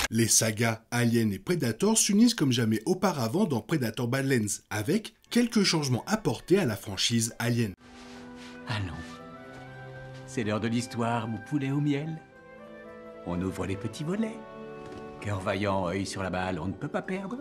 Les sagas Alien et Predator s'unissent comme jamais auparavant dans Predator Badlands, avec quelques changements apportés à la franchise Alien. Allons. C'est l'heure de l'histoire, mon poulet au miel. On ouvre les petits volets. Cœur vaillant, œil sur la balle, on ne peut pas perdre.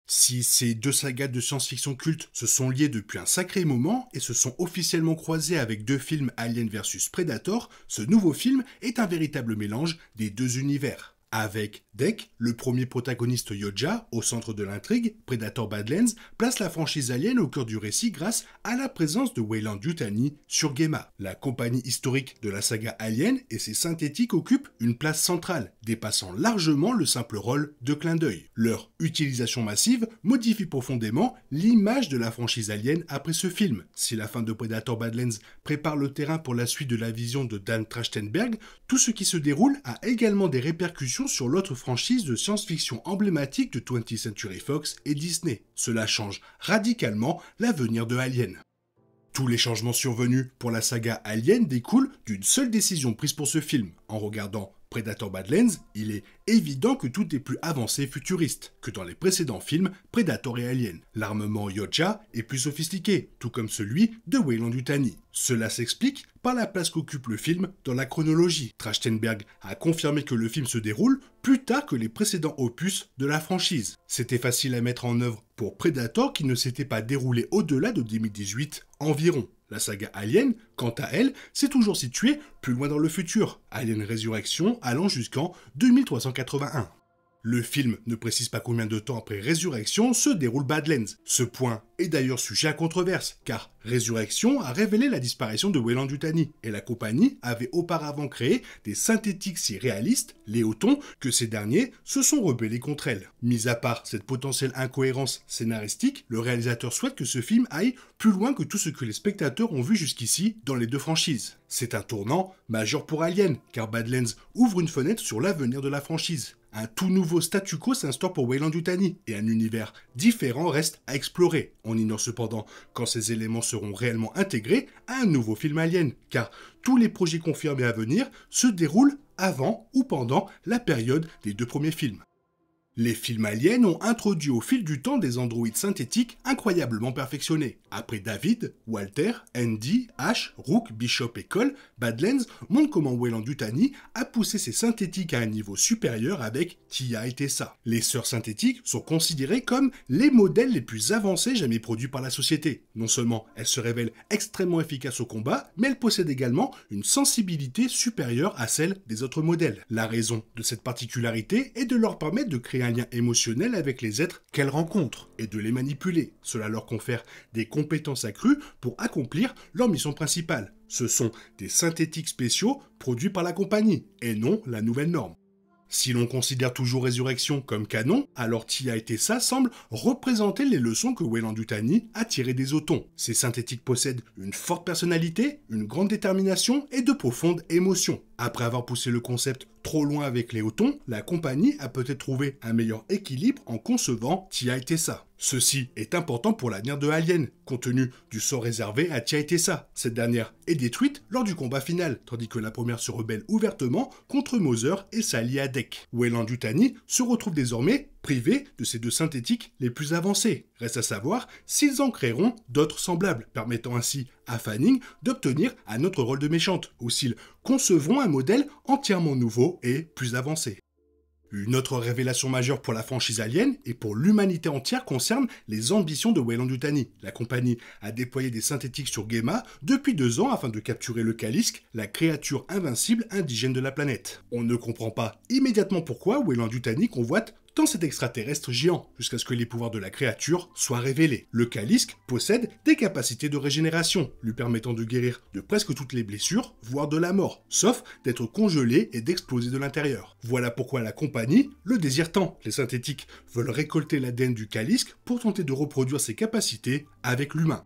Si ces deux sagas de science-fiction culte se sont liés depuis un sacré moment et se sont officiellement croisés avec deux films Alien vs Predator, ce nouveau film est un véritable mélange des deux univers. Avec Deke, le premier protagoniste Yoja, au centre de l'intrigue, Predator Badlands place la franchise Alien au cœur du récit grâce à la présence de Weyland-Yutani sur Gemma. La compagnie historique de la saga Alien et ses synthétiques occupent une place centrale, dépassant largement le simple rôle de clin d'œil. Leur utilisation massive modifie profondément l'image de la franchise Alien après ce film. Si la fin de Predator Badlands prépare le terrain pour la suite de la vision de Dan Trachtenberg, tout ce qui se déroule a également des répercussions sur l'autre franchise de science-fiction emblématique de 20th Century Fox et Disney. Cela change radicalement l'avenir de Alien. Tous les changements survenus pour la saga Alien découlent d'une seule décision prise pour ce film. En regardant Predator Badlands, il est évident que tout est plus avancé et futuriste que dans les précédents films Predator et Alien. L'armement Yoja est plus sophistiqué, tout comme celui de Weyland-Yutani. Cela s'explique par la place qu'occupe le film dans la chronologie. Trachtenberg a confirmé que le film se déroule plus tard que les précédents opus de la franchise. C'était facile à mettre en œuvre pour Predator qui ne s'était pas déroulé au-delà de 2018 environ. La saga Alien, quant à elle, s'est toujours située plus loin dans le futur, Alien Résurrection allant jusqu'en 2381. Le film ne précise pas combien de temps après Résurrection se déroule Badlands. Ce point est d'ailleurs sujet à controverse, car Résurrection a révélé la disparition de Weyland-Yutani, et la compagnie avait auparavant créé des synthétiques si réalistes, les Autons, que ces derniers se sont rebellés contre elles. Mis à part cette potentielle incohérence scénaristique, le réalisateur souhaite que ce film aille plus loin que tout ce que les spectateurs ont vu jusqu'ici dans les deux franchises. C'est un tournant majeur pour Alien, car Badlands ouvre une fenêtre sur l'avenir de la franchise. Un tout nouveau statu quo s'instaure pour Weyland-Yutani, et un univers différent reste à explorer. On ignore cependant quand ces éléments seront réellement intégrés à un nouveau film Alien, car tous les projets confirmés à venir se déroulent avant ou pendant la période des deux premiers films. Les films Alien ont introduit au fil du temps des androïdes synthétiques incroyablement perfectionnés. Après David, Walter, Andy, Ash, Rook, Bishop et Cole, Badlands montre comment Weyland-Yutani a poussé ses synthétiques à un niveau supérieur avec Tia et Tessa. Les sœurs synthétiques sont considérées comme les modèles les plus avancés jamais produits par la société. Non seulement elles se révèlent extrêmement efficaces au combat, mais elles possèdent également une sensibilité supérieure à celle des autres modèles. La raison de cette particularité est de leur permettre de créer un lien émotionnel avec les êtres qu'elles rencontrent et de les manipuler. Cela leur confère des compétences accrues pour accomplir leur mission principale. Ce sont des synthétiques spéciaux produits par la compagnie et non la nouvelle norme. Si l'on considère toujours Résurrection comme canon, alors Tia et Tessa semblent représenter les leçons que Weyland-Yutani a tirées des Autons. Ces synthétiques possèdent une forte personnalité, une grande détermination et de profondes émotions. Après avoir poussé le concept trop loin avec les Autons, la compagnie a peut-être trouvé un meilleur équilibre en concevant Tia et Tessa. Ceci est important pour l'avenir de Alien, compte tenu du sort réservé à Tia et Tessa. Cette dernière est détruite lors du combat final, tandis que la première se rebelle ouvertement contre Mother et s'allie à Deke. Weyland-Yutani se retrouve désormais privé de ces deux synthétiques les plus avancés. Reste à savoir s'ils en créeront d'autres semblables, permettant ainsi à Fanning d'obtenir un autre rôle de méchante, ou s'ils concevront un modèle entièrement nouveau et plus avancé. Une autre révélation majeure pour la franchise Alien et pour l'humanité entière concerne les ambitions de Weyland-Yutani. La compagnie a déployé des synthétiques sur Gemma depuis 2 ans afin de capturer le Kalisk, la créature invincible indigène de la planète. On ne comprend pas immédiatement pourquoi Weyland-Yutani convoite dans cet extraterrestre géant, jusqu'à ce que les pouvoirs de la créature soient révélés. Le Kalisk possède des capacités de régénération, lui permettant de guérir de presque toutes les blessures, voire de la mort, sauf d'être congelé et d'exploser de l'intérieur. Voilà pourquoi la compagnie le désire tant. Les synthétiques veulent récolter l'ADN du Kalisk pour tenter de reproduire ses capacités avec l'humain.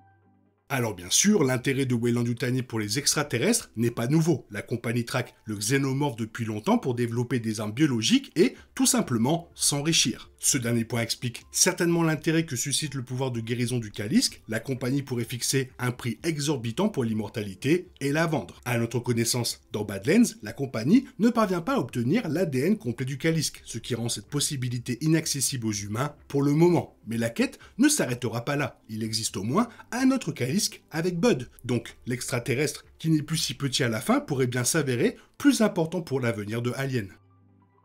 Alors bien sûr, l'intérêt de Weyland-Yutani pour les extraterrestres n'est pas nouveau. La compagnie traque le xénomorphe depuis longtemps pour développer des armes biologiques et, tout simplement, s'enrichir. Ce dernier point explique certainement l'intérêt que suscite le pouvoir de guérison du Kalisk. La compagnie pourrait fixer un prix exorbitant pour l'immortalité et la vendre. À notre connaissance, dans Badlands, la compagnie ne parvient pas à obtenir l'ADN complet du Kalisk, ce qui rend cette possibilité inaccessible aux humains pour le moment. Mais la quête ne s'arrêtera pas là. Il existe au moins un autre Kalisk avec Bud. Donc l'extraterrestre, qui n'est plus si petit à la fin, pourrait bien s'avérer plus important pour l'avenir de Alien.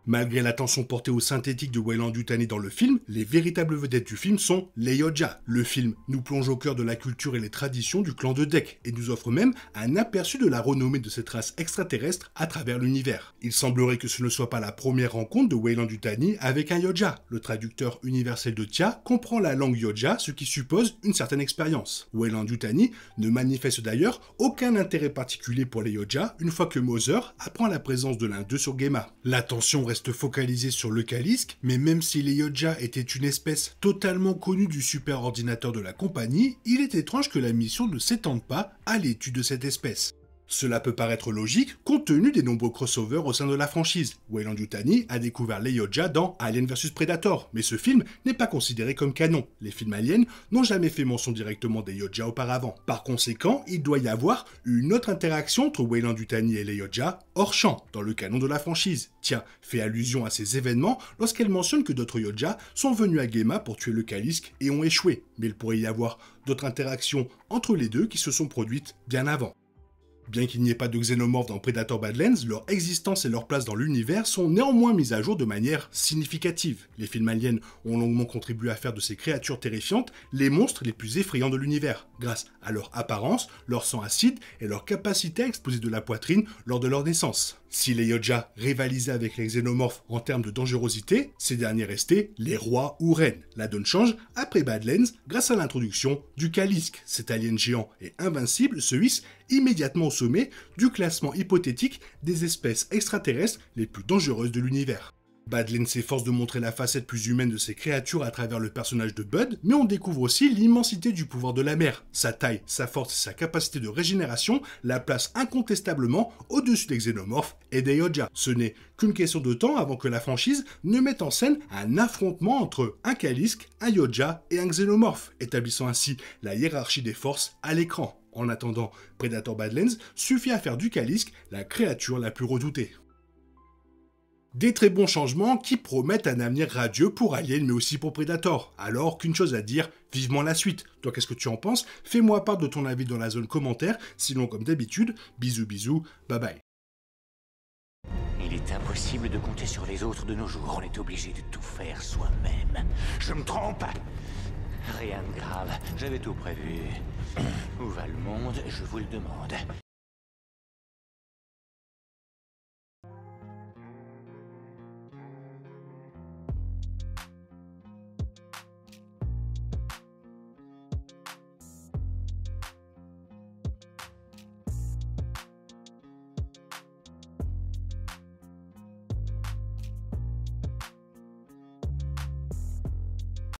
Malgré l'attention portée au synthétique de Weyland-Yutani dans le film, les véritables vedettes du film sont les Yoja. Le film nous plonge au cœur de la culture et les traditions du clan de Dek, et nous offre même un aperçu de la renommée de cette race extraterrestre à travers l'univers. Il semblerait que ce ne soit pas la première rencontre de Weyland-Yutani avec un Yoja. Le traducteur universel de Tia comprend la langue Yoja, ce qui suppose une certaine expérience. Weyland-Yutani ne manifeste d'ailleurs aucun intérêt particulier pour les Yoja une fois que Moser apprend la présence de l'un d'eux sur Gemma. L'attention reste focalisé sur le Kalisk, mais même si les Yoja étaient une espèce totalement connue du super-ordinateur de la compagnie, il est étrange que la mission ne s'étende pas à l'étude de cette espèce. Cela peut paraître logique compte tenu des nombreux crossovers au sein de la franchise. Weyland-Yutani a découvert les Yoja dans Alien vs Predator, mais ce film n'est pas considéré comme canon. Les films Alien n'ont jamais fait mention directement des Yoja auparavant. Par conséquent, il doit y avoir une autre interaction entre Weyland-Yutani et les Yoja hors champ, dans le canon de la franchise. Tiens, fait allusion à ces événements lorsqu'elle mentionne que d'autres Yoja sont venus à Gemma pour tuer le Kalisk et ont échoué. Mais il pourrait y avoir d'autres interactions entre les deux qui se sont produites bien avant. Bien qu'il n'y ait pas de xénomorphes dans Predator Badlands, leur existence et leur place dans l'univers sont néanmoins mises à jour de manière significative. Les films aliens ont longuement contribué à faire de ces créatures terrifiantes les monstres les plus effrayants de l'univers, grâce à leur apparence, leur sang acide et leur capacité à exploser de la poitrine lors de leur naissance. Si les Yoja rivalisaient avec les xénomorphes en termes de dangerosité, ces derniers restaient les rois ou reines. La donne change après Badlands grâce à l'introduction du Kalisk. Cet alien géant et invincible se hisse immédiatement au sommet du classement hypothétique des espèces extraterrestres les plus dangereuses de l'univers. Badlands s'efforce de montrer la facette plus humaine de ces créatures à travers le personnage de Bud, mais on découvre aussi l'immensité du pouvoir de la mer. Sa taille, sa force et sa capacité de régénération la placent incontestablement au-dessus des xénomorphes et des Yoja. Ce n'est qu'une question de temps avant que la franchise ne mette en scène un affrontement entre un Kalisk, un Yoja et un xénomorphe, établissant ainsi la hiérarchie des forces à l'écran. En attendant, Predator Badlands suffit à faire du Kalisk la créature la plus redoutée. Des très bons changements qui promettent un avenir radieux pour Alien mais aussi pour Predator. Alors qu'une chose à dire, vivement la suite. Toi qu'est-ce que tu en penses? Fais-moi part de ton avis dans la zone commentaire, sinon comme d'habitude, bisous bisous, bye bye. Il est impossible de compter sur les autres de nos jours, on est obligé de tout faire soi-même. Je me trompe? Rien de grave, j'avais tout prévu. Où va le monde, je vous le demande.